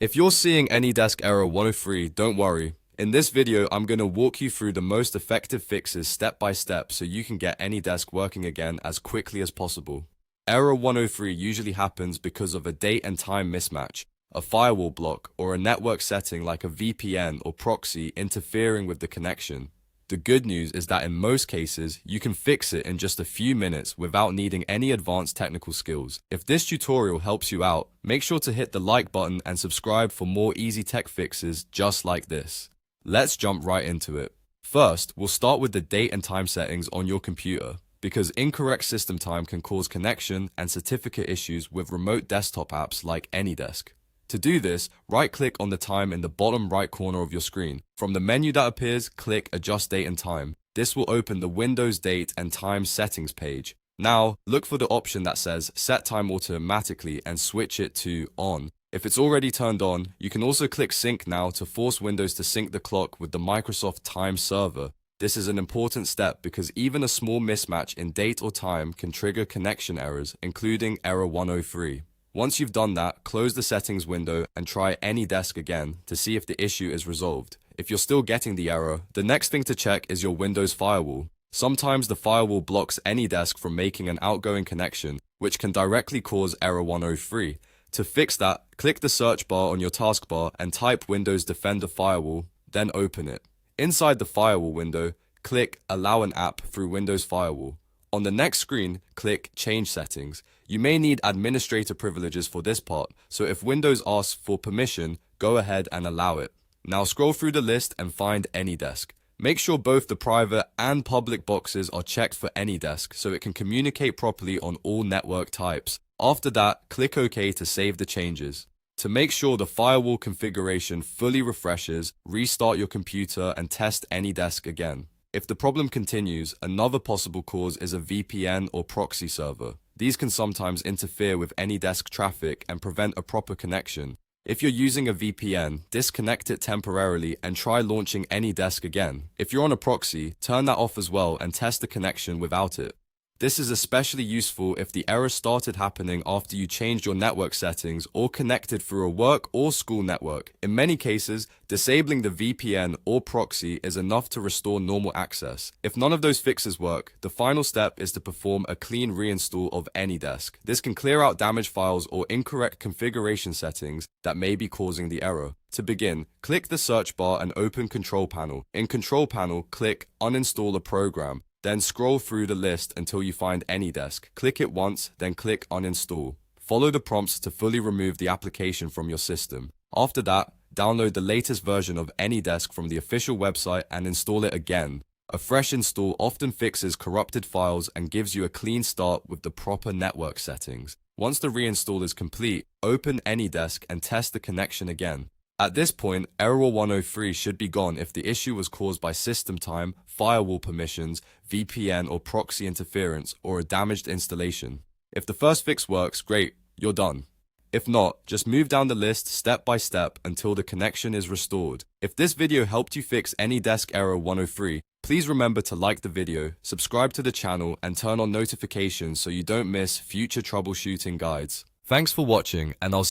If you're seeing AnyDesk Error 103, don't worry. In this video, I'm going to walk you through the most effective fixes step by step so you can get AnyDesk working again as quickly as possible. Error 103 usually happens because of a date and time mismatch, a firewall block, or a network setting like a VPN or proxy interfering with the connection. The good news is that in most cases, you can fix it in just a few minutes without needing any advanced technical skills. If this tutorial helps you out, make sure to hit the like button and subscribe for more easy tech fixes just like this. Let's jump right into it. First, we'll start with the date and time settings on your computer, because incorrect system time can cause connection and certificate issues with remote desktop apps like AnyDesk. To do this, right-click on the time in the bottom right corner of your screen. From the menu that appears, click Adjust Date and Time. This will open the Windows Date and Time Settings page. Now, look for the option that says Set Time Automatically and switch it to On. If it's already turned on, you can also click Sync Now to force Windows to sync the clock with the Microsoft Time Server. This is an important step because even a small mismatch in date or time can trigger connection errors, including Error 103. Once you've done that, close the settings window and try AnyDesk again to see if the issue is resolved. If you're still getting the error, the next thing to check is your Windows firewall. Sometimes the firewall blocks AnyDesk from making an outgoing connection, which can directly cause Error 103. To fix that, click the search bar on your taskbar and type Windows Defender Firewall, then open it. Inside the firewall window, click Allow an app through Windows Firewall. On the next screen, click Change Settings. You may need administrator privileges for this part, so if Windows asks for permission, go ahead and allow it. Now scroll through the list and find AnyDesk. Make sure both the private and public boxes are checked for AnyDesk so it can communicate properly on all network types. After that, click OK to save the changes. To make sure the firewall configuration fully refreshes, restart your computer and test AnyDesk again. If the problem continues, another possible cause is a VPN or proxy server. These can sometimes interfere with AnyDesk traffic and prevent a proper connection. If you're using a VPN, disconnect it temporarily and try launching AnyDesk again. If you're on a proxy, turn that off as well and test the connection without it. This is especially useful if the error started happening after you changed your network settings or connected through a work or school network. In many cases, disabling the VPN or proxy is enough to restore normal access. If none of those fixes work, the final step is to perform a clean reinstall of AnyDesk. This can clear out damaged files or incorrect configuration settings that may be causing the error. To begin, click the search bar and open Control Panel. In Control Panel, click Uninstall a program. Then scroll through the list until you find AnyDesk. Click it once, then click Uninstall. Follow the prompts to fully remove the application from your system. After that, download the latest version of AnyDesk from the official website and install it again. A fresh install often fixes corrupted files and gives you a clean start with the proper network settings. Once the reinstall is complete, open AnyDesk and test the connection again. At this point, Error 103 should be gone if the issue was caused by system time, firewall permissions, VPN or proxy interference, or a damaged installation. If the first fix works, great, you're done. If not, just move down the list step by step until the connection is restored. If this video helped you fix AnyDesk Error 103, please remember to like the video, subscribe to the channel, and turn on notifications so you don't miss future troubleshooting guides. Thanks for watching, and I'll